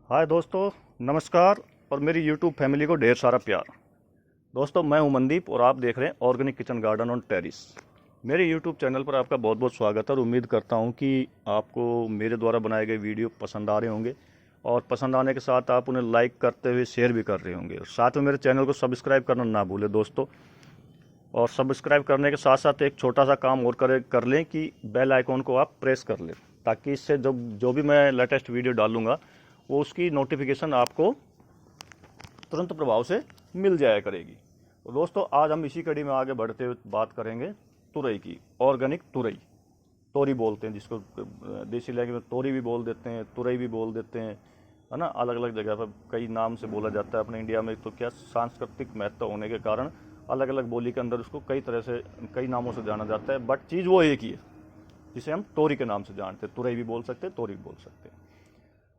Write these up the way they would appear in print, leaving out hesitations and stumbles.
हाय दोस्तों, नमस्कार और मेरी यूट्यूब फैमिली को ढेर सारा प्यार। दोस्तों, मैं हूं मनदीप और आप देख रहे हैं organic kitchen garden on terrace. मेरे यूट्यूब चैनल पर आपका बहुत बहुत स्वागत है और उम्मीद करता हूं कि आपको मेरे द्वारा बनाए गए वीडियो पसंद आ रहे होंगे और पसंद आने के साथ आप उन्हें लाइक करते हुए शेयर भी कर रहे होंगे और साथ में मेरे चैनल को सब्सक्राइब करना ना भूलें दोस्तों। और सब्सक्राइब करने के साथ साथ एक छोटा सा काम और कर लें कि बेल आइकॉन को आप प्रेस कर लें, ताकि इससे जो भी मैं लेटेस्ट वीडियो डालूंगा वो उसकी नोटिफिकेशन आपको तुरंत प्रभाव से मिल जाया करेगी। तो दोस्तों, आज हम इसी कड़ी में आगे बढ़ते हुए बात करेंगे तुरई की। ऑर्गेनिक तुरई, तोरी बोलते हैं जिसको, देसी लैंग्वेज में तोरी भी बोल देते हैं, तुरई भी बोल देते हैं, है ना। अलग अलग जगह पर कई नाम से बोला जाता है। अपने इंडिया में तो क्या सांस्कृतिक महत्व होने के कारण अलग अलग बोली के अंदर उसको कई तरह से, कई नामों से जाना जाता है, बट चीज़ वो एक ही है जिसे हम तोरी के नाम से जानते हैं। तुरई भी बोल सकते हैं, तोरी भी बोल सकते हैं।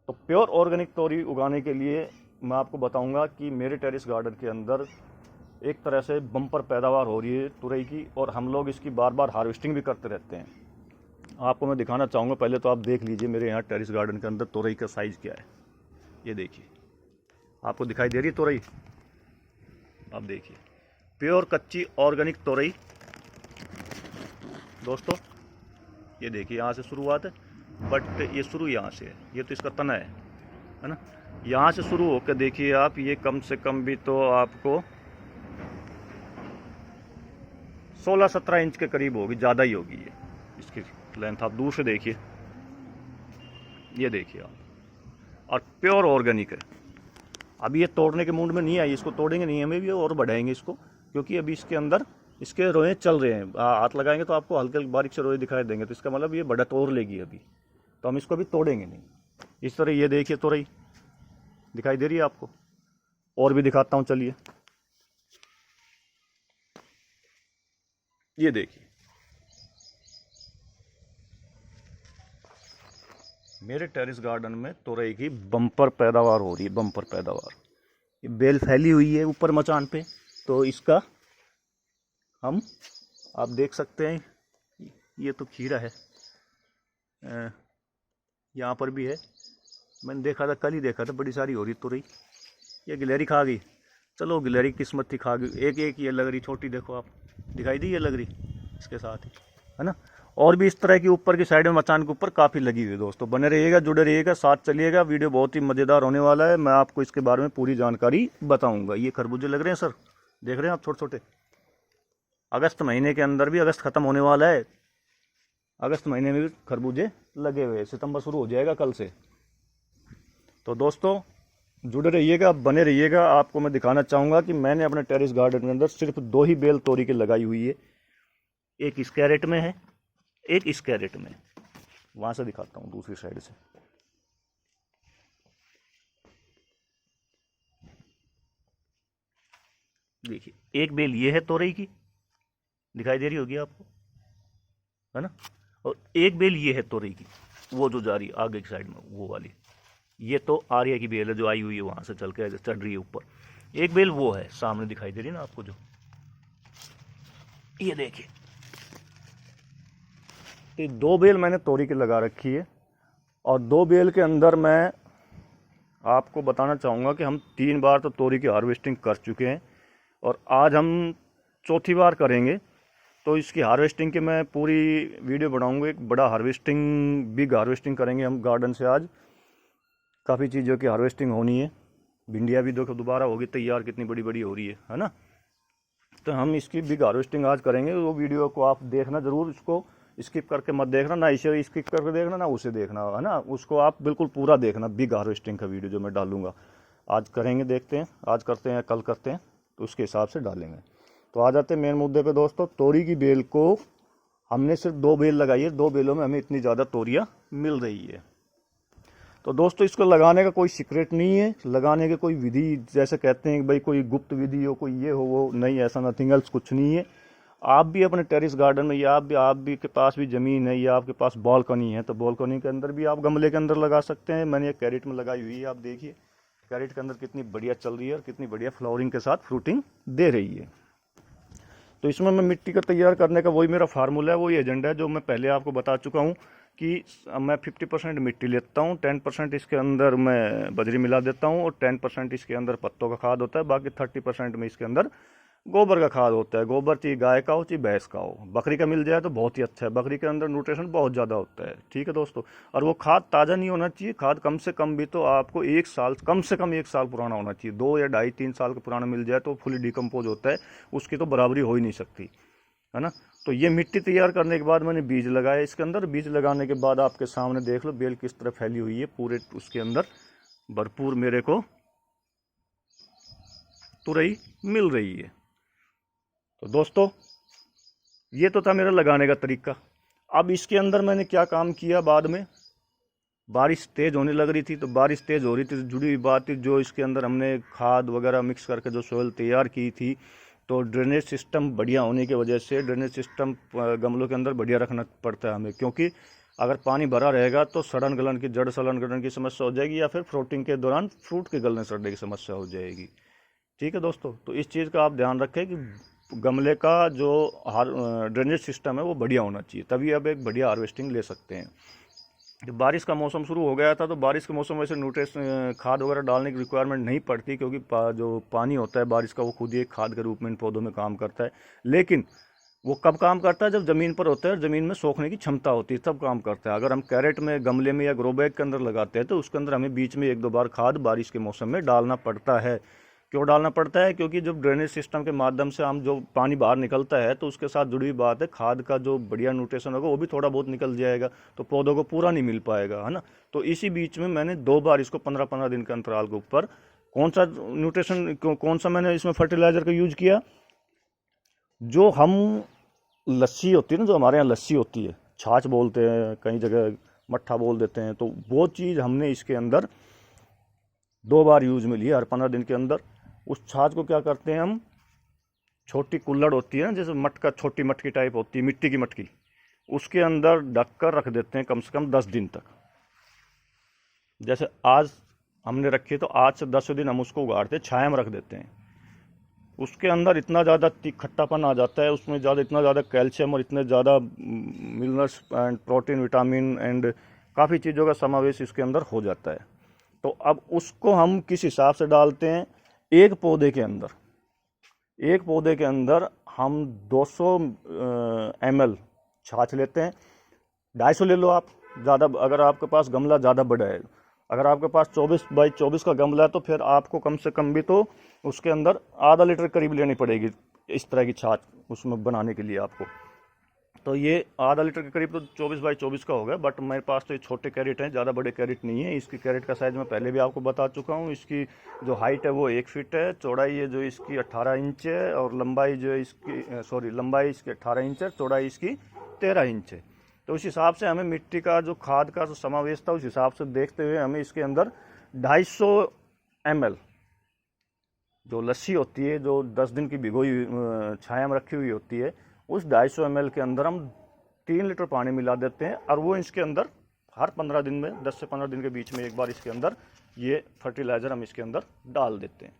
तो प्योर ऑर्गेनिक तोरी उगाने के लिए मैं आपको बताऊंगा कि मेरे टेरिस गार्डन के अंदर एक तरह से बम्पर पैदावार हो रही है तुरई की, और हम लोग इसकी बार बार हार्वेस्टिंग भी करते रहते हैं। आपको मैं दिखाना चाहूँगा। पहले तो आप देख लीजिए मेरे यहाँ टेरिस गार्डन के अंदर तुरई का साइज़ क्या है। ये देखिए, आपको दिखाई दे रही है तुरई। आप देखिए, प्योर कच्ची ऑर्गेनिक तुरई दोस्तों। ये देखिए, यहाँ से शुरुआत है, बट ये शुरू यहाँ से है। ये तो इसका तना है ना। यहाँ से शुरू होकर देखिए आप, ये कम से कम भी तो आपको 16-17 इंच के करीब होगी, ज़्यादा ही होगी ये इसकी लेंथ। आप दूर से देखिए, ये देखिए आप, और प्योर ऑर्गेनिक है। अभी ये तोड़ने के मूड में नहीं आई, इसको तोड़ेंगे नहीं, हमें भी और बढ़ाएंगे इसको, क्योंकि अभी इसके अंदर इसके रोए चल रहे हैं। हाथ लगाएंगे तो आपको हल्के बारीक से रोए दिखाई देंगे, तो इसका मतलब ये बड़ा तोड़ लेगी अभी, तो हम इसको अभी तोड़ेंगे नहीं। इस तरह ये देखिए तुरई दिखाई दे रही है आपको। और भी दिखाता हूँ, चलिए। ये देखिए, मेरे टेरिस गार्डन में तुरई की बम्पर पैदावार हो रही है, बम्पर पैदावार। ये बेल फैली हुई है ऊपर मचान पे, तो इसका हम, आप देख सकते हैं, ये तो खीरा है, यहाँ पर भी है। मैंने देखा था, कल ही देखा था, बड़ी सारी हो रही तुरई। ये गिलहरी खा गई, चलो गिलहरी किस्मत थी, खा गई। एक एक ये लग रही छोटी, देखो आप, दिखाई दी, ये लग रही इसके साथ ही, है ना। और भी इस तरह की ऊपर की साइड में मचान के ऊपर काफ़ी लगी हुई है। दोस्तों, बने रहिएगा, जुड़े रहिएगा, साथ चलिएगा। वीडियो बहुत ही मज़ेदार होने वाला है। मैं आपको इसके बारे में पूरी जानकारी बताऊँगा। ये खरबूजे लग रहे हैं सर, देख रहे हैं आप, छोटे छोटे। अगस्त महीने के अंदर भी, अगस्त ख़त्म होने वाला है, अगस्त महीने में भी खरबूजे लगे हुए हैं। सितंबर शुरू हो जाएगा कल से। तो दोस्तों, जुड़े रहिएगा, बने रहिएगा। आपको मैं दिखाना चाहूँगा कि मैंने अपने टेरिस गार्डन के अंदर सिर्फ 2 ही बेल तोरी की लगाई हुई है। एक इस कैरेट में है, एक इस कैरेट में। वहाँ से दिखाता हूँ, दूसरी साइड से। देखिए, एक बेल ये है तोरई की, दिखाई दे रही होगी आपको, है ना। और एक बेल ये है तोरई की, वो जो जा रही है आगे की साइड में, वो वाली। ये तो आर्या की बेल है जो आई हुई है, वहाँ से चल के चढ़ रही है ऊपर। एक बेल वो है, सामने दिखाई दे रही है ना आपको, जो ये देखिए। ये 2 बेल मैंने तोरी की लगा रखी है, और 2 बेल के अंदर मैं आपको बताना चाहूँगा कि हम 3 बार तो तोरी की हार्वेस्टिंग कर चुके हैं, और आज हम चौथी बार करेंगे। तो इसकी हार्वेस्टिंग की मैं पूरी वीडियो बनाऊँगा। एक बड़ा हार्वेस्टिंग, बिग हार्वेस्टिंग करेंगे हम गार्डन से आज। काफ़ी चीज़ों की हार्वेस्टिंग होनी है। भिंडियाँ भी देखो दोबारा होगी तैयार, कितनी बड़ी बड़ी हो रही है ना। तो हम इसकी बिग हार्वेस्टिंग आज करेंगे। वो वीडियो को आप देखना ज़रूर, इसको स्किप करके मत देखना, ना इसे स्किप करके देखना, ना उसे देखना, है ना। उसको आप बिल्कुल पूरा देखना। बिग हार्वेस्टिंग का वीडियो जो मैं डालूंगा आज करेंगे, देखते हैं आज करते हैं, कल करते हैं, तो उसके हिसाब से डालेंगे। तो आ जाते हैं मेन मुद्दे पे दोस्तों। तोरी की बेल को हमने सिर्फ 2 बेल लगाई है, 2 बेलों में हमें इतनी ज़्यादा तोरियाँ मिल रही है। तो दोस्तों, इसको लगाने का कोई सीक्रेट नहीं है, लगाने की कोई विधि जैसे कहते हैं कि भाई कोई गुप्त विधि हो, कोई ये हो वो नहीं, ऐसा नथिंग एल्स कुछ नहीं है। आप भी अपने टेरिस गार्डन में, या आप भी के पास भी ज़मीन है, या आपके पास बालकनी है, तो बालकनी के अंदर भी आप गमले के अंदर लगा सकते हैं। मैंने एक कैरेट में लगाई हुई है, आप देखिए कैरेट के अंदर कितनी बढ़िया चल रही है और कितनी बढ़िया फ्लावरिंग के साथ फ्रूटिंग दे रही है। तो इसमें मैं मिट्टी का तैयार करने का वही मेरा फार्मूला है, वही एजेंडा है जो मैं पहले आपको बता चुका हूँ कि मैं 50% मिट्टी लेता हूँ, 10% इसके अंदर मैं बजरी मिला देता हूँ और 10% इसके अंदर पत्तों का खाद होता है, बाकी 30% में इसके अंदर गोबर का खाद होता है। गोबर चाहे गाय का हो चाहे भैंस का हो, बकरी का मिल जाए तो बहुत ही अच्छा है, बकरी के अंदर न्यूट्रिशन बहुत ज़्यादा होता है। ठीक है दोस्तों, और वो खाद ताज़ा नहीं होना चाहिए, खाद कम से कम भी तो आपको 1 साल, कम से कम 1 साल पुराना होना चाहिए। 2 या ढाई 3 साल का पुराना मिल जाए तो फुली डिकम्पोज होता है, उसकी तो बराबरी हो ही नहीं सकती, है ना। तो ये मिट्टी तैयार करने के बाद मैंने बीज लगाया इसके अंदर। बीज लगाने के बाद आपके सामने देख लो बेल किस तरह फैली हुई है, पूरे उसके अंदर भरपूर मेरे को तुरई मिल रही है। तो दोस्तों ये तो था मेरा लगाने का तरीका। अब इसके अंदर मैंने क्या काम किया, बाद में बारिश तेज़ होने लग रही थी, तो बारिश तेज़ हो रही थी तो जुड़ी हुई बात थी, जो इसके अंदर हमने खाद वगैरह मिक्स करके जो सोयल तैयार की थी, तो ड्रेनेज सिस्टम बढ़िया होने की वजह से ड्रेनेज सिस्टम गमलों के अंदर बढ़िया रखना पड़ता है हमें, क्योंकि अगर पानी भरा रहेगा तो सड़न गलन की, जड़ सड़न गलन की समस्या हो जाएगी, या फिर फ्रूटिंग के दौरान फ्रूट के गलने सड़ने की समस्या हो जाएगी। ठीक है दोस्तों, तो इस चीज़ का आप ध्यान रखें कि गमले का जो ड्रेनेज सिस्टम है वो बढ़िया होना चाहिए, तभी अब एक बढ़िया हार्वेस्टिंग ले सकते हैं। जब बारिश का मौसम शुरू हो गया था तो बारिश के मौसम में से न्यूट्रिशन खाद वगैरह डालने की रिक्वायरमेंट नहीं पड़ती, क्योंकि जो पानी होता है बारिश का वो खुद ही एक खाद के रूप में इन पौधों में काम करता है। लेकिन वो कब काम करता है, जब ज़मीन पर होता है और ज़मीन में सोखने की क्षमता होती है, तब काम करता है। अगर हम कैरेट में, गमले में या ग्रो बैग के अंदर लगाते हैं तो उसके अंदर हमें बीच में 1-2 बार खाद बारिश के मौसम में डालना पड़ता है। क्यों डालना पड़ता है, क्योंकि जब ड्रेनेज सिस्टम के माध्यम से हम जो पानी बाहर निकलता है तो उसके साथ जुड़ी हुई बात है, खाद का जो बढ़िया न्यूट्रिशन होगा वो भी थोड़ा बहुत निकल जाएगा, तो पौधों को पूरा नहीं मिल पाएगा, है ना। तो इसी बीच में मैंने 2 बार इसको 15-15 दिन के अंतराल के ऊपर कौन सा न्यूट्रिशन, कौन सा मैंने इसमें फर्टिलाइजर का यूज किया, जो हम लस्सी होती है ना, जो हमारे यहाँ लस्सी होती है, छाछ बोलते हैं, कई जगह मट्ठा बोल देते हैं, तो वो चीज़ हमने इसके अंदर 2 बार यूज में लिया हर 15 दिन के अंदर। उस छाछ को क्या करते हैं हम, छोटी कुल्हड़ होती है ना, जैसे मटका, छोटी मटकी टाइप होती है, मिट्टी की मटकी, उसके अंदर ढक कर रख देते हैं कम से कम 10 दिन तक। जैसे आज हमने रखी तो आज से 10 दिन हम उसको उगाड़ते, छाया में रख देते हैं। उसके अंदर इतना ज़्यादा खट्टापन आ जाता है, उसमें इतना ज़्यादा कैल्शियम और इतने ज़्यादा minerals and protein, vitamin and काफ़ी चीज़ों का समावेश इसके अंदर हो जाता है। तो अब उसको हम किस हिसाब से डालते हैं, एक पौधे के अंदर हम 200 ml छाछ लेते हैं, 250 ले लो आप, ज़्यादा अगर आपके पास गमला ज़्यादा बड़ा है। अगर आपके पास 24x24 का गमला है तो फिर आपको कम से कम भी तो उसके अंदर आधा लीटर करीब लेनी पड़ेगी इस तरह की छाछ उसमें बनाने के लिए आपको। तो ये आधा लीटर के करीब तो 24x24 का होगा, बट मेरे पास तो ये छोटे कैरेट हैं, ज़्यादा बड़े कैरेट नहीं है। इसकी कैरेट का साइज़ मैं पहले भी आपको बता चुका हूँ। इसकी जो हाइट है वो 1 फीट है, चौड़ाई है जो इसकी 18 इंच है, और लंबाई जो है इसकी लंबाई इसकी 18 इंच है, चौड़ाई इसकी 13 इंच है। तो उस हिसाब से हमें मिट्टी का जो खाद का जो समावेश था उस हिसाब से देखते हुए हमें इसके अंदर 250 ml जो लस्सी होती है, जो 10 दिन की भिगोई छाया में रखी हुई होती है, उस 250 ml के अंदर हम 3 लीटर पानी मिला देते हैं, और वो इसके अंदर हर 15 दिन में, 10 से 15 दिन के बीच में एक बार इसके अंदर ये फर्टिलाइज़र हम इसके अंदर डाल देते हैं,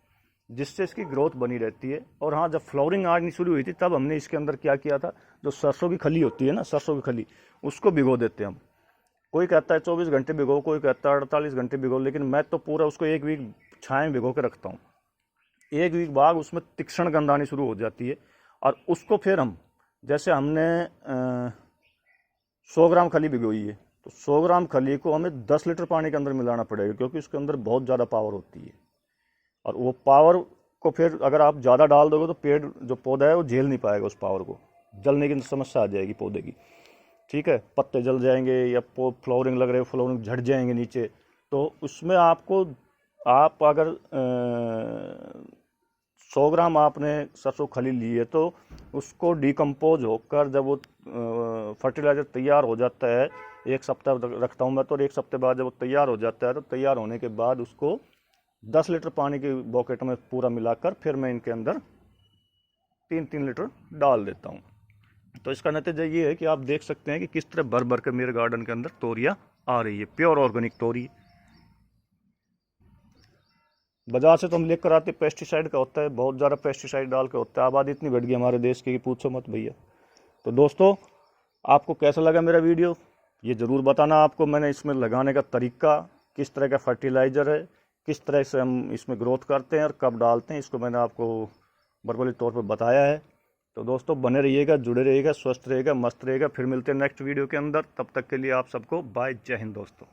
जिससे इसकी ग्रोथ बनी रहती है। और हाँ, जब फ्लावरिंग आनी शुरू हुई थी तब हमने इसके अंदर क्या किया था, जो सरसों की खली होती है ना, सरसों की खली, उसको भिगो देते हैं हम। कोई कहता है 24 घंटे भिगो, कोई कहता है 48 घंटे भिगो, लेकिन मैं तो पूरा उसको 1 वीक छाया में भिगो के रखता हूँ। 1 वीक बाद उसमें तीक्ष्ण गंध आनी शुरू हो जाती है, और उसको फिर हम, जैसे हमने 100 ग्राम खली भिगोई है तो 100 ग्राम खली को हमें 10 लीटर पानी के अंदर मिलाना पड़ेगा, क्योंकि उसके अंदर बहुत ज़्यादा पावर होती है। और वो पावर को फिर अगर आप ज़्यादा डाल दोगे तो पेड़, जो पौधा है, वो झेल नहीं पाएगा उस पावर को, जलने की समस्या आ जाएगी पौधे की। ठीक है, पत्ते जल जाएंगे, या फ्लावरिंग लग रहे हो, फ्लावरिंग झड़ जाएंगे नीचे। तो उसमें आपको, आप अगर 100 ग्राम आपने सरसों खली ली है तो उसको डिकम्पोज होकर जब वो फर्टिलाइज़र तैयार हो जाता है, 1 सप्ताह रखता हूँ मैं तो, और 1 सप्ताह बाद जब वो तैयार हो जाता है तो तैयार होने के बाद उसको 10 लीटर पानी के बॉकेट में पूरा मिलाकर फिर मैं इनके अंदर 3-3 लीटर डाल देता हूँ। तो इसका नतीजा ये है कि आप देख सकते हैं कि किस तरह भर भर के मेरे गार्डन के अंदर तोरियाँ आ रही है, प्योर ऑर्गेनिक तोरी। बाजार से तो हम लेकर आते पेस्टिसाइड का होता है, बहुत ज़्यादा पेस्टिसाइड डाल के होता है। आबादी इतनी बढ़ गई हमारे देश की कि पूछो मत भैया। तो दोस्तों, आपको कैसा लगा मेरा वीडियो, ये ज़रूर बताना आपको मैंने इसमें लगाने का तरीका, किस तरह का फर्टिलाइज़र है, किस तरह से हम इसमें ग्रोथ करते हैं और कब डालते हैं, इसको मैंने आपको वर्बली तौर पर बताया है। तो दोस्तों बने रहिएगा, जुड़े रहिएगा, स्वस्थ रहिएगा, मस्त रहिएगा। फिर मिलते हैं नेक्स्ट वीडियो के अंदर। तब तक के लिए आप सबको बाय, जय हिंद दोस्तों।